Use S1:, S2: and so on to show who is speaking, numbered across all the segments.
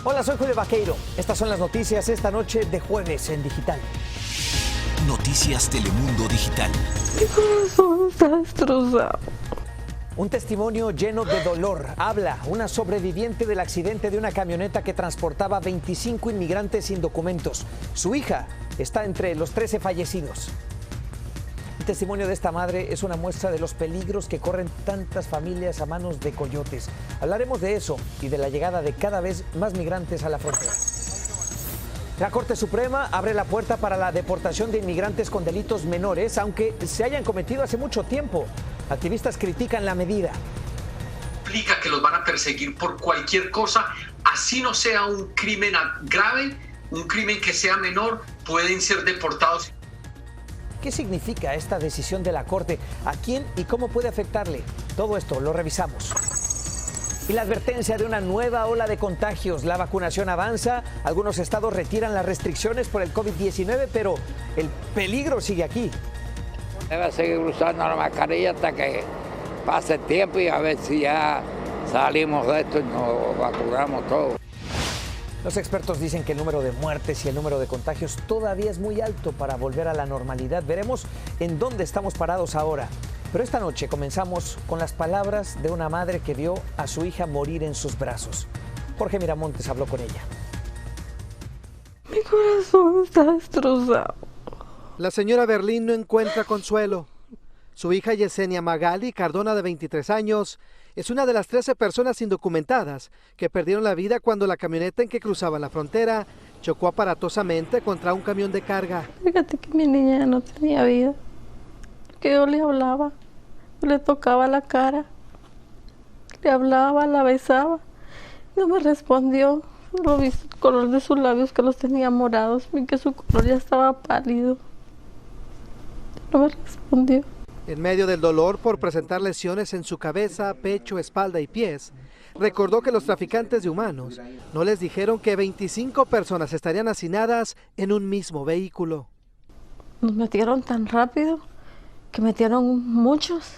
S1: Hola, soy Julio Vaqueiro. Estas son las noticias esta noche de jueves en Digital.
S2: Noticias Telemundo Digital.
S3: Mi corazón está destrozado.
S1: Un testimonio lleno de dolor. Habla una sobreviviente del accidente de una camioneta que transportaba 25 inmigrantes sin documentos. Su hija está entre los 13 fallecidos. El testimonio de esta madre es una muestra de los peligros que corren tantas familias a manos de coyotes. Hablaremos de eso y de la llegada de cada vez más migrantes a la frontera. La Corte Suprema abre la puerta para la deportación de inmigrantes con delitos menores, aunque se hayan cometido hace mucho tiempo. Activistas critican la medida.
S4: Implica que los van a perseguir por cualquier cosa, así no sea un crimen grave, un crimen que sea menor, pueden ser deportados.
S1: ¿Qué significa esta decisión de la Corte? ¿A quién y cómo puede afectarle? Todo esto lo revisamos. Y la advertencia de una nueva ola de contagios. La vacunación avanza, algunos estados retiran las restricciones por el COVID-19, pero el peligro sigue aquí.
S5: Debe seguir usando la mascarilla hasta que pase el tiempo y a ver si ya salimos de esto y nos vacunamos todos.
S1: Los expertos dicen que el número de muertes y el número de contagios todavía es muy alto para volver a la normalidad. Veremos en dónde estamos parados ahora. Pero esta noche comenzamos con las palabras de una madre que vio a su hija morir en sus brazos. Jorge Miramontes habló con ella.
S3: Mi corazón está destrozado.
S6: La señora Berlín no encuentra consuelo. Su hija Yesenia Magali Cardona, de 23 años, es una de las 13 personas indocumentadas que perdieron la vida cuando la camioneta en que cruzaban la frontera chocó aparatosamente contra un camión de carga.
S3: Fíjate que mi niña ya no tenía vida. Que yo le hablaba, le tocaba la cara, le hablaba, la besaba. No me respondió. Lo vi el color de sus labios, que los tenía morados, vi que su color ya estaba pálido. No me respondió.
S6: En medio del dolor por presentar lesiones en su cabeza, pecho, espalda y pies, recordó que los traficantes de humanos no les dijeron que 25 personas estarían hacinadas en un mismo vehículo.
S3: Nos metieron tan rápido que metieron muchos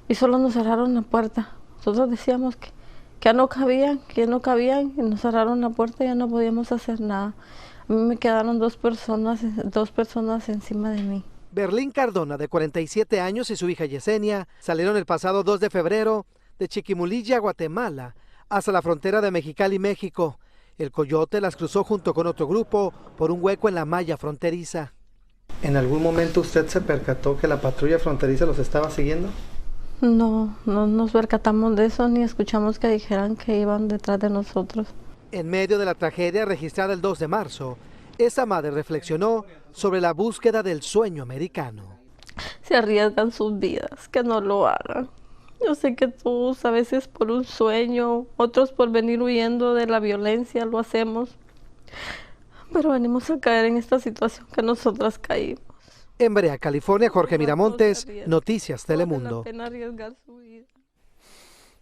S3: y solo nos cerraron la puerta. Nosotros decíamos que ya no cabían, y nos cerraron la puerta y ya no podíamos hacer nada. A mí me quedaron dos personas encima de mí.
S6: Berlín Cardona, de 47 años, y su hija Yesenia salieron el pasado 2 de febrero de Chiquimulilla, Guatemala, hasta la frontera de Mexicali, México. El coyote las cruzó junto con otro grupo por un hueco en la malla fronteriza. ¿En algún momento usted se percató que la patrulla fronteriza los estaba siguiendo?
S3: No nos percatamos de eso, ni escuchamos que dijeran que iban detrás de nosotros.
S6: En medio de la tragedia registrada el 2 de marzo, esa madre reflexionó sobre la búsqueda del sueño americano.
S3: Se arriesgan sus vidas, que no lo hagan. Yo sé que todos a veces por un sueño, otros por venir huyendo de la violencia lo hacemos, pero venimos a caer en esta situación que nosotras caímos.
S6: En Brea, California, Jorge Miramontes, Noticias Telemundo.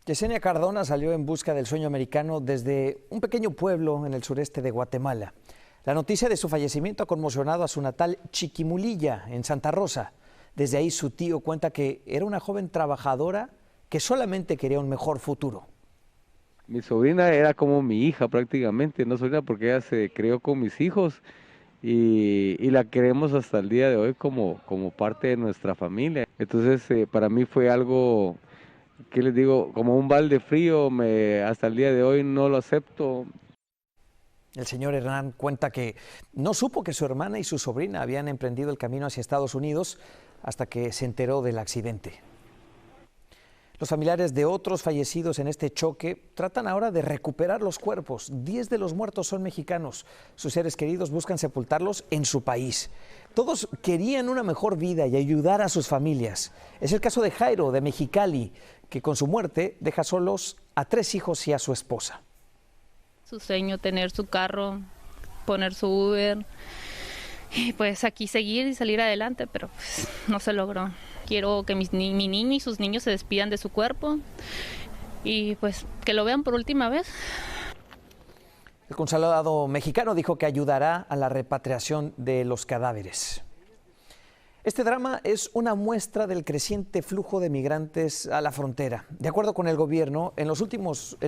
S1: Yesenia Cardona salió en busca del sueño americano desde un pequeño pueblo en el sureste de Guatemala. La noticia de su fallecimiento ha conmocionado a su natal Chiquimulilla, en Santa Rosa. Desde ahí su tío cuenta que era una joven trabajadora que solamente quería un mejor futuro.
S7: Mi sobrina era como mi hija prácticamente, no sobrina porque ella se crió con mis hijos y la queremos hasta el día de hoy como parte de nuestra familia. Entonces para mí fue algo, ¿qué les digo? Como un balde frío, hasta el día de hoy no lo acepto.
S1: El señor Hernán cuenta que no supo que su hermana y su sobrina habían emprendido el camino hacia Estados Unidos hasta que se enteró del accidente. Los familiares de otros fallecidos en este choque tratan ahora de recuperar los cuerpos. 10 de los muertos son mexicanos. Sus seres queridos buscan sepultarlos en su país. Todos querían una mejor vida y ayudar a sus familias. Es el caso de Jairo, de Mexicali, que con su muerte deja solos a 3 hijos y a su esposa.
S8: Su sueño, tener su carro, poner su Uber y pues aquí seguir y salir adelante, pero pues no se logró. Quiero que mi niño y sus niños se despidan de su cuerpo y pues que lo vean por última vez.
S1: El consulado mexicano dijo que ayudará a la repatriación de los cadáveres. Este drama es una muestra del creciente flujo de migrantes a la frontera. De acuerdo con el gobierno, en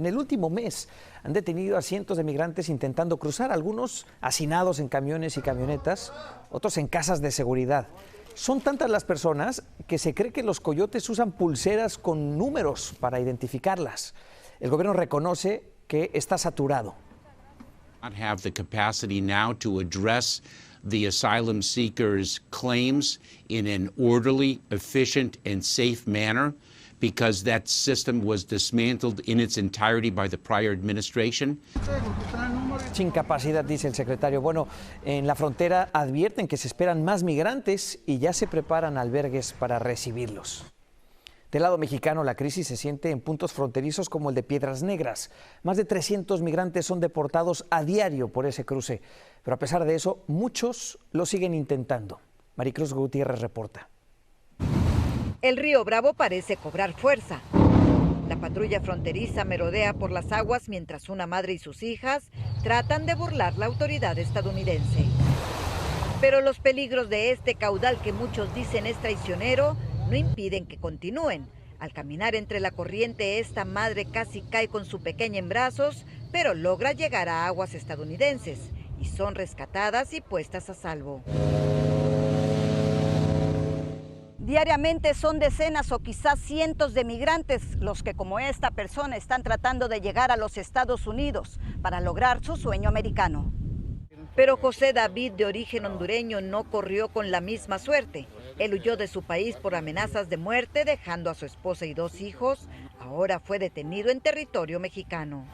S1: el último mes han detenido a cientos de migrantes intentando cruzar, algunos hacinados en camiones y camionetas, otros en casas de seguridad. Son tantas las personas que se cree que los coyotes usan pulseras con números para identificarlas. El gobierno reconoce que está saturado.
S9: Have the capacity now to address the asylum seekers' claims in an orderly, efficient, and safe manner, because that system was dismantled in its entirety by the prior administration.
S1: Sin capacidad, dice el secretario. Bueno, en la frontera advierten que se esperan más migrantes y ya se preparan albergues para recibirlos. Del lado mexicano, la crisis se siente en puntos fronterizos como el de Piedras Negras. Más de 300 migrantes son deportados a diario por ese cruce. Pero a pesar de eso, muchos lo siguen intentando. Maricruz Gutiérrez reporta.
S10: El río Bravo parece cobrar fuerza. La patrulla fronteriza merodea por las aguas mientras una madre y sus hijas tratan de burlar la autoridad estadounidense. Pero los peligros de este caudal que muchos dicen es traicionero no impiden que continúen. Al caminar entre la corriente, esta madre casi cae con su pequeña en brazos, pero logra llegar a aguas estadounidenses y son rescatadas y puestas a salvo. Diariamente son decenas o quizás cientos de migrantes los que, como esta persona, están tratando de llegar a los Estados Unidos para lograr su sueño americano. Pero José David, de origen hondureño, no corrió con la misma suerte. Él huyó de su país por amenazas de muerte, dejando a su esposa y 2 hijos. Ahora fue detenido en territorio mexicano.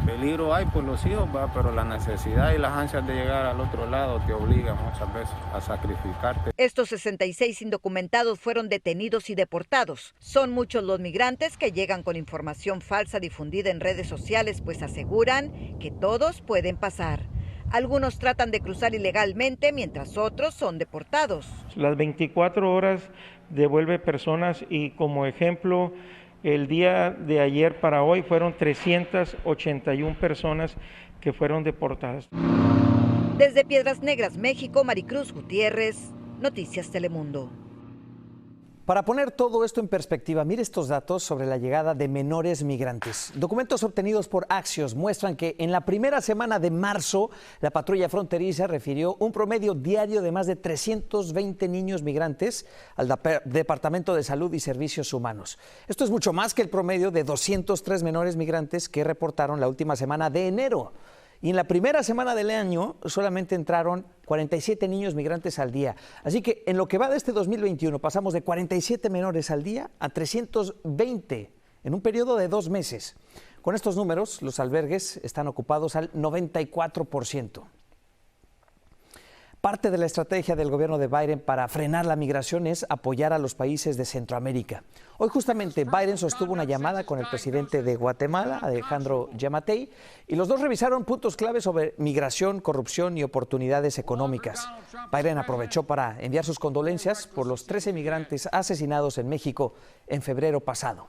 S11: Peligro hay por los hijos, pero la necesidad y las ansias de llegar al otro lado te obligan muchas veces a sacrificarte.
S10: Estos 66 indocumentados fueron detenidos y deportados. Son muchos los migrantes que llegan con información falsa difundida en redes sociales, pues aseguran que todos pueden pasar. Algunos tratan de cruzar ilegalmente, mientras otros son deportados.
S12: Las 24 horas devuelve personas y, como ejemplo, el día de ayer para hoy fueron 381 personas que fueron deportadas.
S10: Desde Piedras Negras, México, Maricruz Gutiérrez, Noticias Telemundo.
S1: Para poner todo esto en perspectiva, mire estos datos sobre la llegada de menores migrantes. Documentos obtenidos por Axios muestran que en la primera semana de marzo, la patrulla fronteriza refirió un promedio diario de más de 320 niños migrantes al Departamento de Salud y Servicios Humanos. Esto es mucho más que el promedio de 203 menores migrantes que reportaron la última semana de enero. Y en la primera semana del año solamente entraron 47 niños migrantes al día. Así que en lo que va de este 2021 pasamos de 47 menores al día a 320 en un periodo de 2 meses. Con estos números, los albergues están ocupados al 94%. Parte de la estrategia del gobierno de Biden para frenar la migración es apoyar a los países de Centroamérica. Hoy justamente Biden sostuvo una llamada con el presidente de Guatemala, Alejandro Yamatei, y los dos revisaron puntos clave sobre migración, corrupción y oportunidades económicas. Biden aprovechó para enviar sus condolencias por los 13 migrantes asesinados en México en febrero pasado.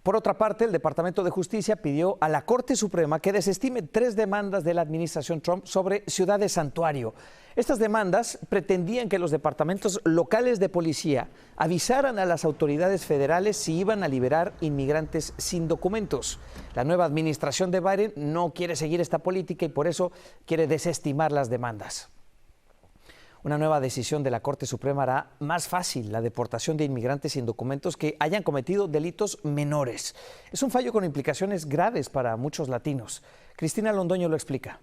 S1: Por otra parte, el Departamento de Justicia pidió a la Corte Suprema que desestime 3 demandas de la administración Trump sobre ciudades santuario. Estas demandas pretendían que los departamentos locales de policía avisaran a las autoridades federales si iban a liberar inmigrantes sin documentos. La nueva administración de Biden no quiere seguir esta política y por eso quiere desestimar las demandas. Una nueva decisión de la Corte Suprema hará más fácil la deportación de inmigrantes sin documentos que hayan cometido delitos menores. Es un fallo con implicaciones graves para muchos latinos. Cristina Londoño lo explica.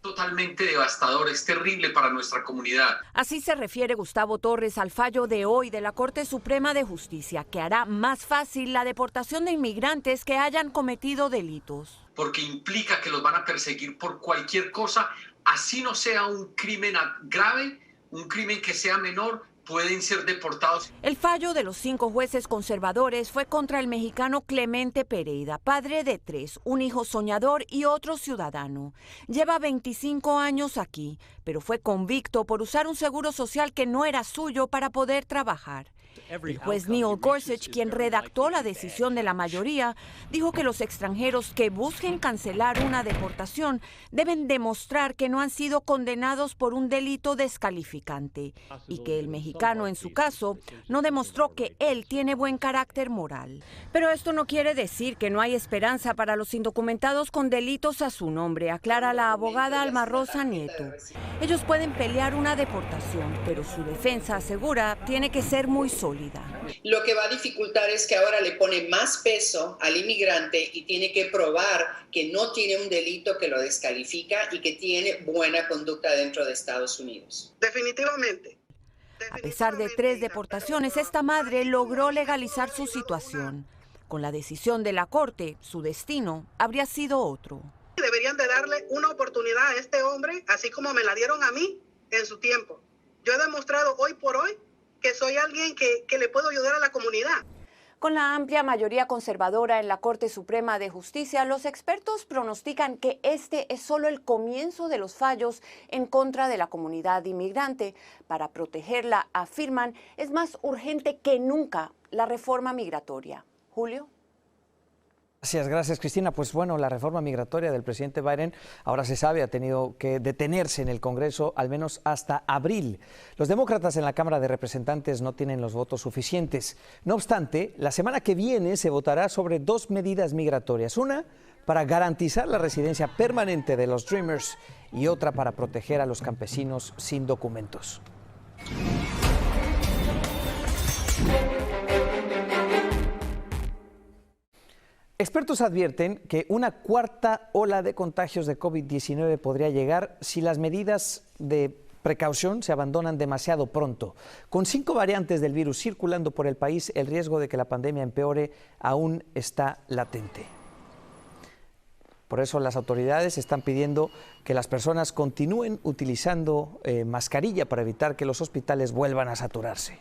S4: Totalmente devastador, es terrible para nuestra comunidad.
S13: Así se refiere Gustavo Torres al fallo de hoy de la Corte Suprema de Justicia, que hará más fácil la deportación de inmigrantes que hayan cometido delitos.
S4: Porque implica que los van a perseguir por cualquier cosa, así no sea un crimen grave, un crimen que sea menor, pueden ser deportados.
S13: El fallo de los 5 jueces conservadores fue contra el mexicano Clemente Pereira, padre de 3, un hijo soñador y otro ciudadano. Lleva 25 años aquí, pero fue convicto por usar un seguro social que no era suyo para poder trabajar. El juez Neil Gorsuch, quien redactó la decisión de la mayoría, dijo que los extranjeros que busquen cancelar una deportación deben demostrar que no han sido condenados por un delito descalificante y que el mexicano, en su caso, no demostró que él tiene buen carácter moral. Pero esto no quiere decir que no hay esperanza para los indocumentados con delitos a su nombre, aclara la abogada Alma Rosa Nieto. Ellos pueden pelear una deportación, pero su defensa, asegura, tiene que ser muy sólida.
S14: Lo que va a dificultar es que ahora le pone más peso al inmigrante y tiene que probar que no tiene un delito que lo descalifica y que tiene buena conducta dentro de Estados Unidos.
S15: Definitivamente.
S13: A pesar de 3 deportaciones, esta madre logró legalizar su situación. Con la decisión de la Corte, su destino habría sido otro.
S15: Deberían de darle una oportunidad a este hombre, así como me la dieron a mí en su tiempo. Yo he demostrado hoy por hoy que soy alguien que le puedo ayudar a la comunidad.
S13: Con la amplia mayoría conservadora en la Corte Suprema de Justicia, los expertos pronostican que este es solo el comienzo de los fallos en contra de la comunidad inmigrante. Para protegerla, afirman, es más urgente que nunca la reforma migratoria. Julio.
S1: Gracias Cristina. Pues bueno, la reforma migratoria del presidente Biden, ahora se sabe, ha tenido que detenerse en el Congreso al menos hasta abril. Los demócratas en la Cámara de Representantes no tienen los votos suficientes. No obstante, la semana que viene se votará sobre 2 medidas migratorias. Una para garantizar la residencia permanente de los Dreamers y otra para proteger a los campesinos sin documentos. Expertos advierten que una cuarta ola de contagios de COVID-19 podría llegar si las medidas de precaución se abandonan demasiado pronto. Con 5 variantes del virus circulando por el país, el riesgo de que la pandemia empeore aún está latente. Por eso las autoridades están pidiendo que las personas continúen utilizando mascarilla para evitar que los hospitales vuelvan a saturarse.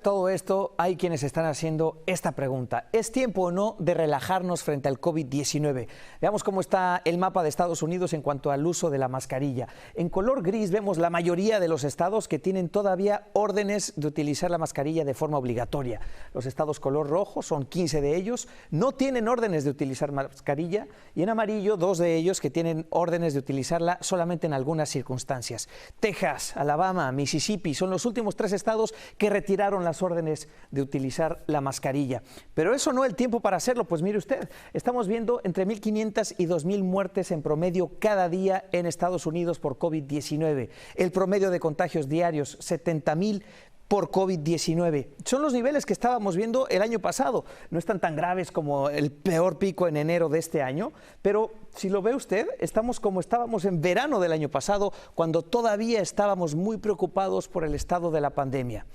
S1: Todo esto, hay quienes están haciendo esta pregunta. ¿Es tiempo o no de relajarnos frente al COVID-19? Veamos cómo está el mapa de Estados Unidos en cuanto al uso de la mascarilla. En color gris vemos la mayoría de los estados que tienen todavía órdenes de utilizar la mascarilla de forma obligatoria. Los estados color rojo, son 15 de ellos, no tienen órdenes de utilizar mascarilla, y en amarillo 2 de ellos que tienen órdenes de utilizarla solamente en algunas circunstancias. Texas, Alabama, Mississippi son los últimos 3 estados que retiraron las órdenes de utilizar la mascarilla. Pero eso no es el tiempo para hacerlo, pues mire usted, estamos viendo entre 1.500 y 2.000 muertes en promedio cada día en Estados Unidos por COVID-19. El promedio de contagios diarios, 70.000 por COVID-19. Son los niveles que estábamos viendo el año pasado. No están tan graves como el peor pico en enero de este año, pero si lo ve usted, estamos como estábamos en verano del año pasado, cuando todavía estábamos muy preocupados por el estado de la pandemia.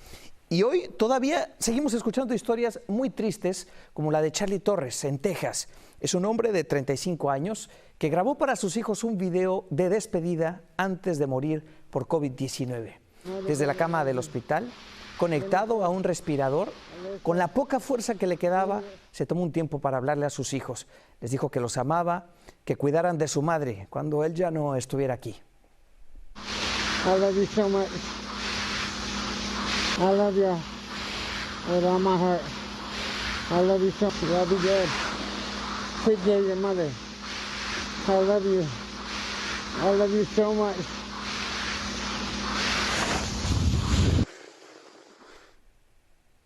S1: Y hoy todavía seguimos escuchando historias muy tristes, como la de Charlie Torres en Texas. Es un hombre de 35 años que grabó para sus hijos un video de despedida antes de morir por COVID-19. Desde la cama del hospital, conectado a un respirador, con la poca fuerza que le quedaba, se tomó un tiempo para hablarle a sus hijos. Les dijo que los amaba, que cuidaran de su madre cuando él ya no estuviera aquí.
S16: I love you so much. I love you with all my heart. I love you so much. You'll be good. Take care of your mother. I love you. I love you so much.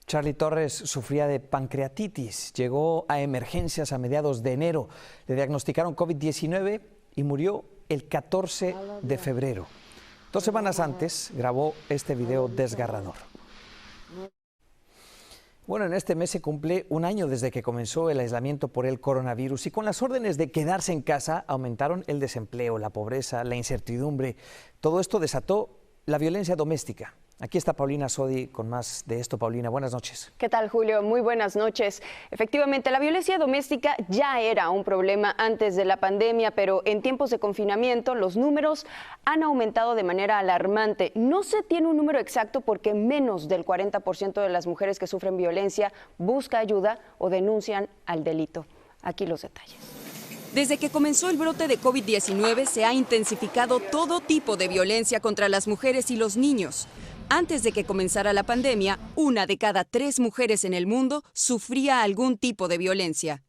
S1: Charlie Torres sufría de pancreatitis. Llegó a emergencias a mediados de enero. Le diagnosticaron COVID-19 y murió el 14 de febrero. 2 semanas antes grabó este video desgarrador. Bueno, en este mes se cumple 1 año desde que comenzó el aislamiento por el coronavirus, y con las órdenes de quedarse en casa aumentaron el desempleo, la pobreza, la incertidumbre. Todo esto desató la violencia doméstica. Aquí está Paulina Sodi con más de esto. Paulina, buenas noches.
S17: ¿Qué tal, Julio? Muy buenas noches. Efectivamente, la violencia doméstica ya era un problema antes de la pandemia, pero en tiempos de confinamiento los números han aumentado de manera alarmante. No se tiene un número exacto porque menos del 40% de las mujeres que sufren violencia busca ayuda o denuncian al delito. Aquí los detalles.
S18: Desde que comenzó el brote de COVID-19 se ha intensificado todo tipo de violencia contra las mujeres y los niños. Antes de que comenzara la pandemia, 1 de cada 3 mujeres en el mundo sufría algún tipo de violencia.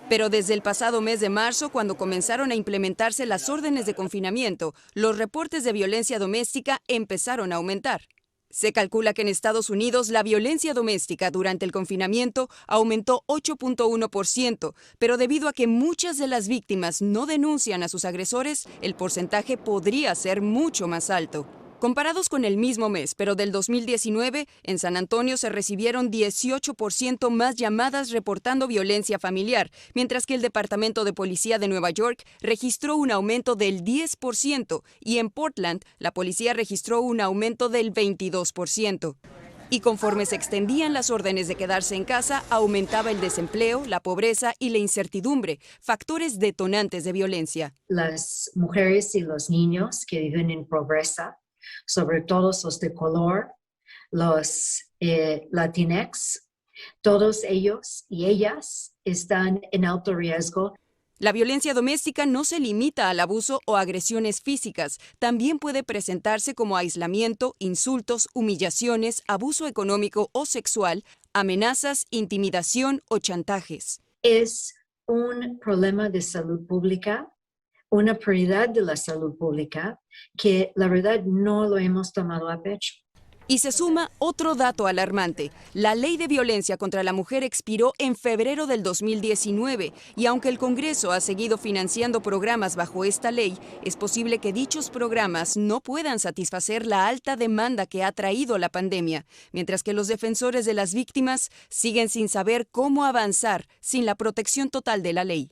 S18: Pero desde el pasado mes de marzo, cuando comenzaron a implementarse las órdenes de confinamiento, los reportes de violencia doméstica empezaron a aumentar. Se calcula que en Estados Unidos la violencia doméstica durante el confinamiento aumentó 8.1%, pero debido a que muchas de las víctimas no denuncian a sus agresores, el porcentaje podría ser mucho más alto. Comparados con el mismo mes, pero del 2019, en San Antonio se recibieron 18% más llamadas reportando violencia familiar, mientras que el Departamento de Policía de Nueva York registró un aumento del 10% y en Portland la policía registró un aumento del 22%. Y conforme se extendían las órdenes de quedarse en casa, aumentaba el desempleo, la pobreza y la incertidumbre, factores detonantes de violencia.
S19: Las mujeres y los niños que viven en pobreza, sobre todo los de color, los Latinx, todos ellos y ellas están en alto riesgo.
S18: La violencia doméstica no se limita al abuso o agresiones físicas, también puede presentarse como aislamiento, insultos, humillaciones, abuso económico o sexual, amenazas, intimidación o chantajes.
S19: Es un problema de salud pública, una prioridad de la salud pública que la verdad no lo hemos tomado a pecho.
S18: Y se suma otro dato alarmante. La ley de violencia contra la mujer expiró en febrero del 2019 y aunque el Congreso ha seguido financiando programas bajo esta ley, es posible que dichos programas no puedan satisfacer la alta demanda que ha traído la pandemia, mientras que los defensores de las víctimas siguen sin saber cómo avanzar sin la protección total de la ley.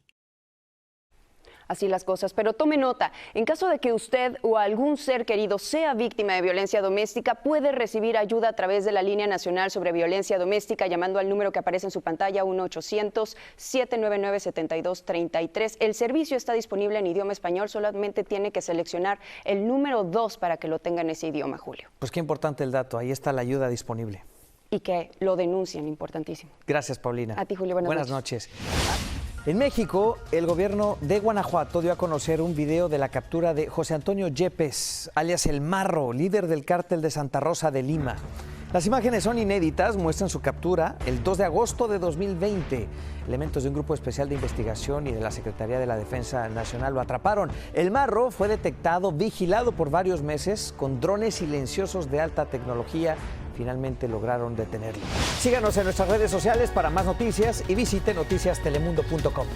S17: Así las cosas, pero tome nota, en caso de que usted o algún ser querido sea víctima de violencia doméstica, puede recibir ayuda a través de la Línea Nacional sobre Violencia Doméstica llamando al número que aparece en su pantalla 1-800-799-7233. El servicio está disponible en idioma español, solamente tiene que seleccionar el número 2 para que lo tenga en ese idioma, Julio.
S1: Pues qué importante el dato, ahí está la ayuda disponible.
S17: Y que lo denuncien, importantísimo.
S1: Gracias, Paulina.
S17: A ti, Julio, buenas noches.
S1: En México, el gobierno de Guanajuato dio a conocer un video de la captura de José Antonio Yepes, alias El Marro, líder del cártel de Santa Rosa de Lima. Las imágenes son inéditas, muestran su captura el 2 de agosto de 2020. Elementos de un grupo especial de investigación y de la Secretaría de la Defensa Nacional lo atraparon. El Marro fue detectado, vigilado por varios meses con drones silenciosos de alta tecnología. Finalmente lograron detenerlo. Síganos en nuestras redes sociales para más noticias y visite noticiastelemundo.com.